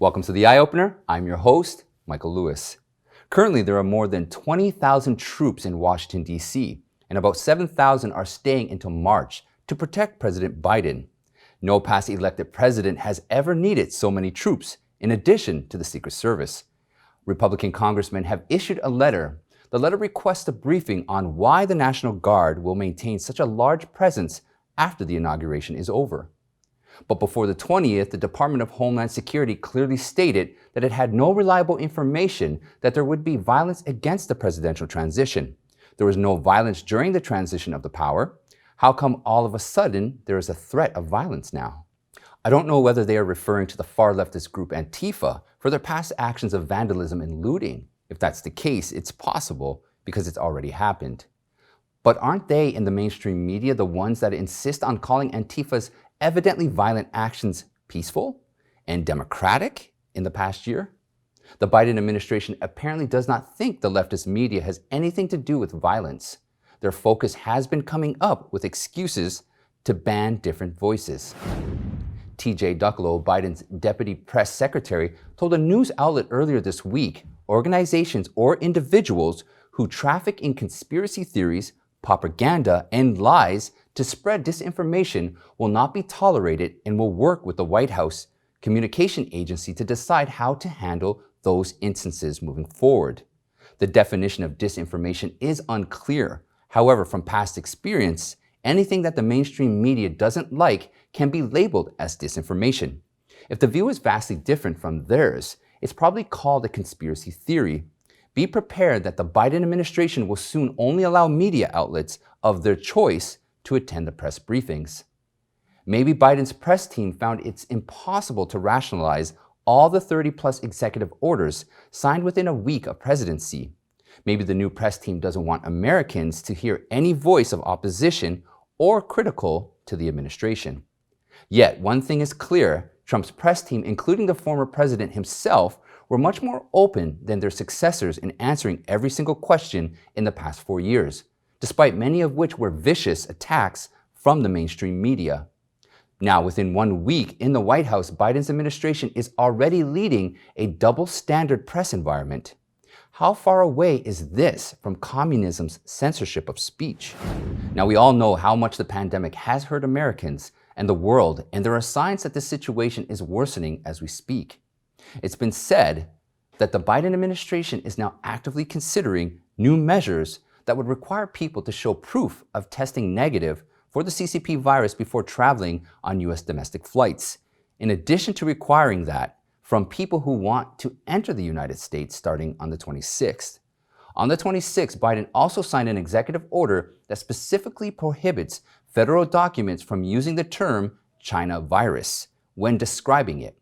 Welcome to the Eye Opener. I'm your host, Michael Lewis. Currently, there are more than 20,000 troops in Washington, D.C., and about 7,000 are staying until March to protect President Biden. No past elected president has ever needed so many troops, in addition to the Secret Service. Republican congressmen have issued a letter. The letter requests a briefing on why the National Guard will maintain such a large presence after the inauguration is over. But before the 20th, the Department of Homeland Security clearly stated that it had no reliable information that there would be violence against the presidential transition. There was no violence during the transition of the power. How come all of a sudden there is a threat of violence now? I don't know whether they are referring to the far leftist group Antifa for their past actions of vandalism and looting. If that's the case, it's possible because it's already happened. But aren't they in the mainstream media the ones that insist on calling Antifa's evidently violent actions peaceful and democratic in the past year? The Biden administration apparently does not think the leftist media has anything to do with violence. Their focus has been coming up with excuses to ban different voices. TJ Ducklo, Biden's deputy press secretary, told a news outlet earlier this week, organizations or individuals who traffic in conspiracy theories, propaganda, and lies to spread disinformation will not be tolerated and will work with the White House communication agency to decide how to handle those instances moving forward. The definition of disinformation is unclear. However, from past experience, anything that the mainstream media doesn't like can be labeled as disinformation. If the view is vastly different from theirs, it's probably called a conspiracy theory. Be prepared that the Biden administration will soon only allow media outlets of their choice to attend the press briefings. Maybe Biden's press team found it's impossible to rationalize all the 30-plus executive orders signed within a week of presidency. Maybe the new press team doesn't want Americans to hear any voice of opposition or critical to the administration. Yet, one thing is clear, Trump's press team, including the former president himself, were much more open than their successors in answering every single question in the past 4 years, despite many of which were vicious attacks from the mainstream media. Now, within 1 week in the White House, Biden's administration is already leading a double-standard press environment. How far away is this from communism's censorship of speech? Now, we all know how much the pandemic has hurt Americans and the world, and there are signs that this situation is worsening as we speak. It's been said that the Biden administration is now actively considering new measures that would require people to show proof of testing negative for the CCP virus before traveling on U.S. domestic flights, in addition to requiring that from people who want to enter the United States starting on the 26th. On the 26th, Biden also signed an executive order that specifically prohibits federal documents from using the term China virus when describing it.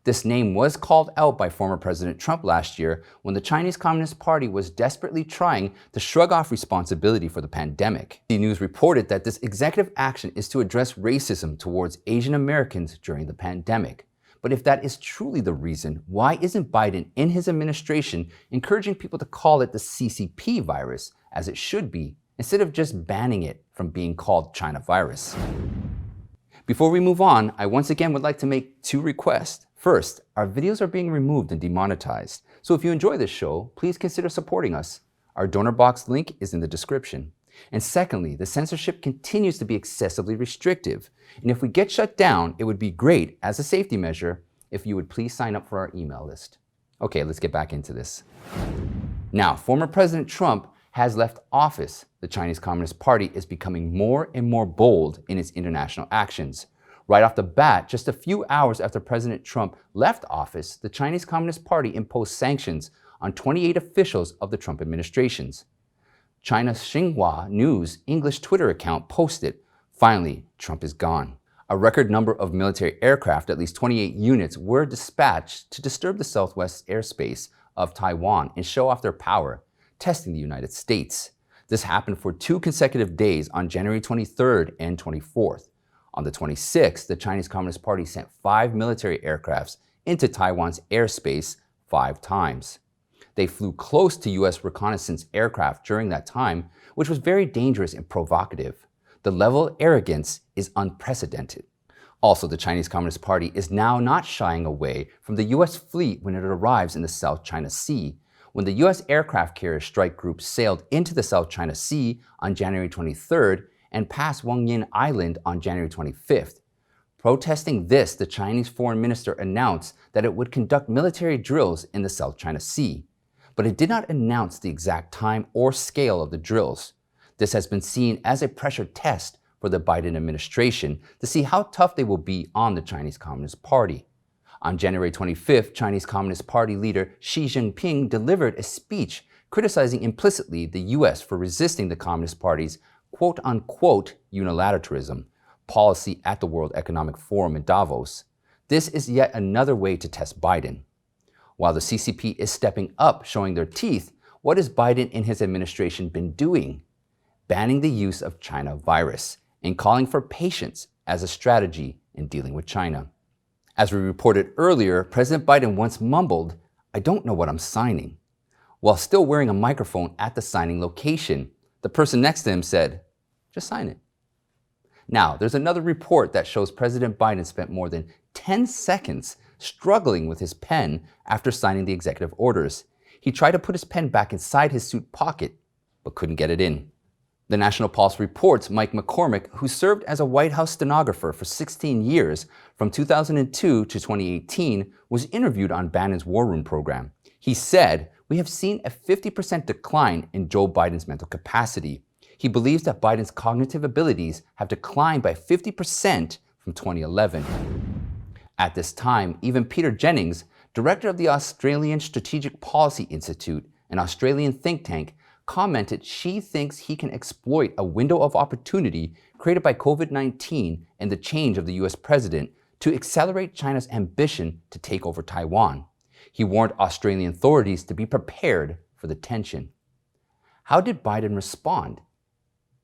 This name was called out by former President Trump last year when the Chinese Communist Party was desperately trying to shrug off responsibility for the pandemic. The News reported that this executive action is to address racism towards Asian Americans during the pandemic. But if that is truly the reason, why isn't Biden in his administration encouraging people to call it the CCP virus, as it should be, instead of just banning it from being called China virus? Before we move on, I once again would like to make 2 requests. First, our videos are being removed and demonetized, so if you enjoy this show, please consider supporting us. Our donor box link is in the description. And secondly, the censorship continues to be excessively restrictive, and if we get shut down, it would be great as a safety measure if you would please sign up for our email list. Okay, let's get back into this. Now, former President Trump has left office. The Chinese Communist Party is becoming more and more bold in its international actions. Right off the bat, just a few hours after President Trump left office, the Chinese Communist Party imposed sanctions on 28 officials of the Trump administrations. China's Xinhua News English Twitter account posted, "Finally, Trump is gone." A record number of military aircraft, at least 28 units, were dispatched to disturb the southwest airspace of Taiwan and show off their power, testing the United States. This happened for 2 consecutive days on January 23rd and 24th. On the 26th, the Chinese Communist Party sent 5 military aircrafts into Taiwan's airspace 5 times. They flew close to U.S. reconnaissance aircraft during that time, which was very dangerous and provocative. The level of arrogance is unprecedented. Also, the Chinese Communist Party is now not shying away from the U.S. fleet when it arrives in the South China Sea. When the U.S. aircraft carrier strike group sailed into the South China Sea on January 23rd and past Wangyin Island on January 25th. Protesting this, the Chinese foreign minister announced that it would conduct military drills in the South China Sea, but it did not announce the exact time or scale of the drills. This has been seen as a pressure test for the Biden administration to see how tough they will be on the Chinese Communist Party. On January 25th, Chinese Communist Party leader Xi Jinping delivered a speech criticizing implicitly the U.S. for resisting the Communist Party's quote-unquote unilateralism policy at the World Economic Forum in Davos. This is yet another way to test Biden. While the CCP is stepping up, showing their teeth, what has Biden and his administration been doing? Banning the use of China virus and calling for patience as a strategy in dealing with China. As we reported earlier, President Biden once mumbled, "I don't know what I'm signing," while still wearing a microphone at the signing location. The person next to him said, "Just sign it." Now, there's another report that shows President Biden spent more than 10 seconds struggling with his pen after signing the executive orders. He tried to put his pen back inside his suit pocket, but couldn't get it in. The National Pulse reports Mike McCormick, who served as a White House stenographer for 16 years, from 2002 to 2018, was interviewed on Bannon's War Room program. He said, "We have seen a 50% decline in Joe Biden's mental capacity. He believes that Biden's cognitive abilities have declined by 50% from 2011. At this time, even Peter Jennings, director of the Australian Strategic Policy Institute, an Australian think tank, commented she thinks he can exploit a window of opportunity created by COVID-19 and the change of the US president to accelerate China's ambition to take over Taiwan. He warned Australian authorities to be prepared for the tension. How did Biden respond?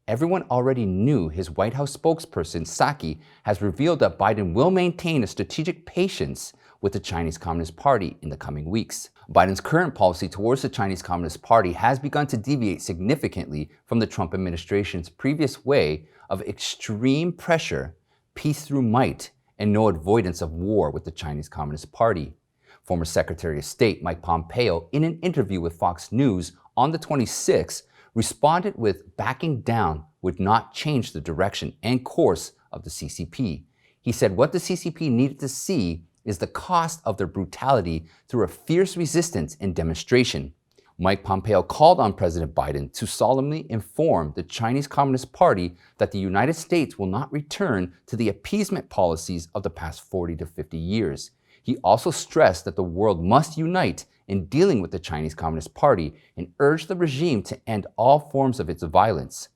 Everyone already knew his White House spokesperson, Psaki, has revealed that Biden will maintain a strategic patience with the Chinese Communist Party in the coming weeks. Biden's current policy towards the Chinese Communist Party has begun to deviate significantly from the Trump administration's previous way of extreme pressure, peace through might, and no avoidance of war with the Chinese Communist Party. Former Secretary of State Mike Pompeo, in an interview with Fox News on the 26th, responded with backing down would not change the direction and course of the CCP. He said what the CCP needed to see is the cost of their brutality through a fierce resistance and demonstration. Mike Pompeo called on President Biden to solemnly inform the Chinese Communist Party that the United States will not return to the appeasement policies of the past 40 to 50 years. He also stressed that the world must unite in dealing with the Chinese Communist Party and urged the regime to end all forms of its violence.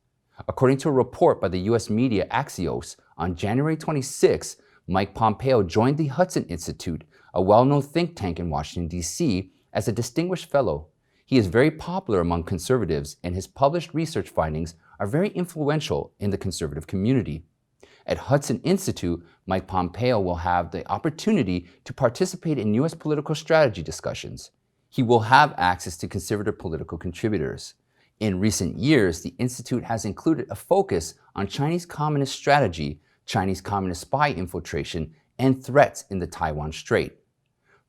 According to a report by the U.S. media Axios, on January 26, Mike Pompeo joined the Hudson Institute, a well-known think tank in Washington, D.C., as a distinguished fellow. He is very popular among conservatives, and his published research findings are very influential in the conservative community. At Hudson Institute, Mike Pompeo will have the opportunity to participate in U.S. political strategy discussions. He will have access to conservative political contributors. In recent years, the Institute has included a focus on Chinese Communist strategy, Chinese Communist spy infiltration, and threats in the Taiwan Strait.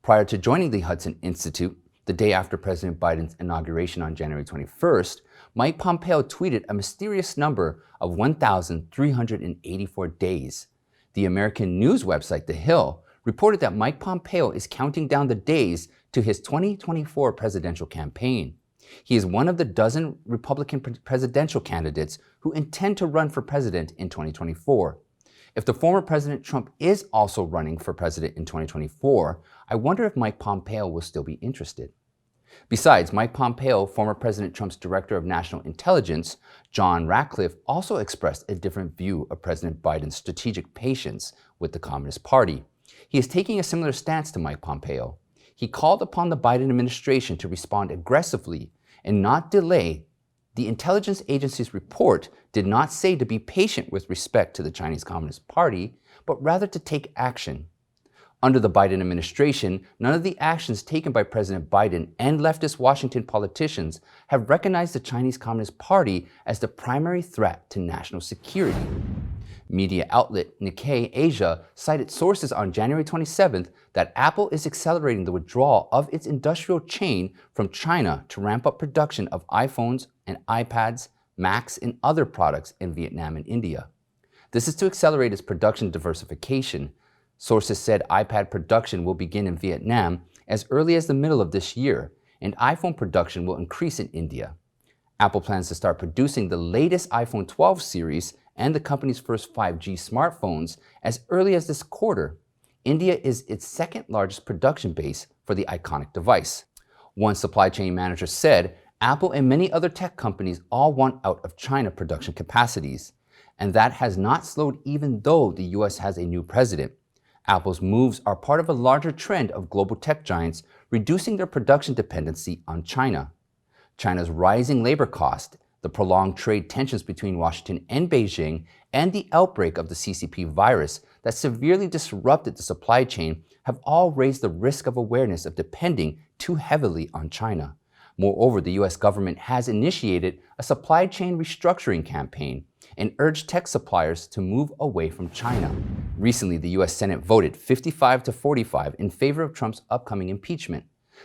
Prior to joining the Hudson Institute, the day after President Biden's inauguration on January 21st, Mike Pompeo tweeted a mysterious number of 1,384 days. The American news website The Hill reported that Mike Pompeo is counting down the days to his 2024 presidential campaign. He is one of the dozen Republican presidential candidates who intend to run for president in 2024. If the former President Trump is also running for president in 2024, I wonder if Mike Pompeo will still be interested. Besides, Mike Pompeo, former President Trump's Director of National Intelligence, John Ratcliffe, also expressed a different view of President Biden's strategic patience with the Communist Party. He is taking a similar stance to Mike Pompeo. He called upon the Biden administration to respond aggressively and not delay. The intelligence agency's report did not say to be patient with respect to the Chinese Communist Party, but rather to take action. Under the Biden administration, none of the actions taken by President Biden and leftist Washington politicians have recognized the Chinese Communist Party as the primary threat to national security. Media outlet Nikkei Asia cited sources on January 27th that Apple is accelerating the withdrawal of its industrial chain from China to ramp up production of iPhones and iPads, Macs, and other products in Vietnam and India. This is to accelerate its production diversification. Sources said iPad production will begin in Vietnam as early as the middle of this year, and iPhone production will increase in India. Apple plans to start producing the latest iPhone 12 series and the company's first 5G smartphones as early as this quarter. India is its second largest production base for the iconic device. One supply chain manager said Apple and many other tech companies all want out of China production capacities, and that has not slowed even though the US has a new president. Apple's moves are part of a larger trend of global tech giants reducing their production dependency on China. China's rising labor cost, the prolonged trade tensions between Washington and Beijing, and the outbreak of the CCP virus that severely disrupted the supply chain have all raised the risk of awareness of depending too heavily on China. Moreover, the US government has initiated a supply chain restructuring campaign and urged tech suppliers to move away from China. Recently, the US Senate voted 55-45 in favor of Trump's upcoming impeachment.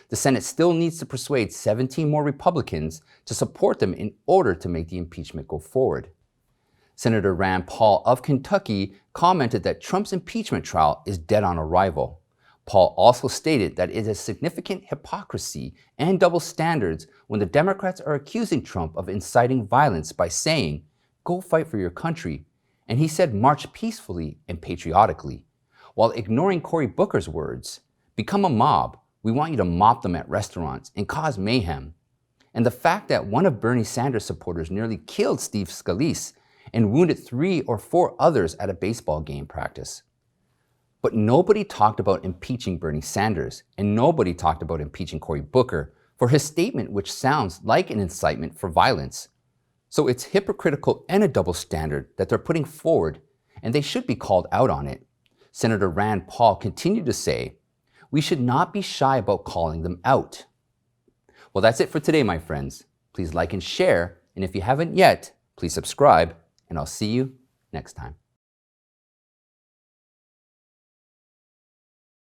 The Senate still needs to persuade 17 more Republicans to support them in order to make the impeachment go forward. Senator Rand Paul of Kentucky commented that Trump's impeachment trial is dead on arrival. Paul also stated that it is significant hypocrisy and double standards when the Democrats are accusing Trump of inciting violence by saying, "Go fight for your country," and he said march peacefully and patriotically, while ignoring Cory Booker's words, "Become a mob. We want you to mop them at restaurants and cause mayhem." And the fact that one of Bernie Sanders' supporters nearly killed Steve Scalise and wounded 3 or 4 others at a baseball game practice. But nobody talked about impeaching Bernie Sanders, and nobody talked about impeaching Cory Booker for his statement which sounds like an incitement for violence. So it's hypocritical and a double standard that they're putting forward, and they should be called out on it. Senator Rand Paul continued to say, "We should not be shy about calling them out." Well, that's it for today, my friends. Please like and share, and if you haven't yet, please subscribe, and I'll see you next time.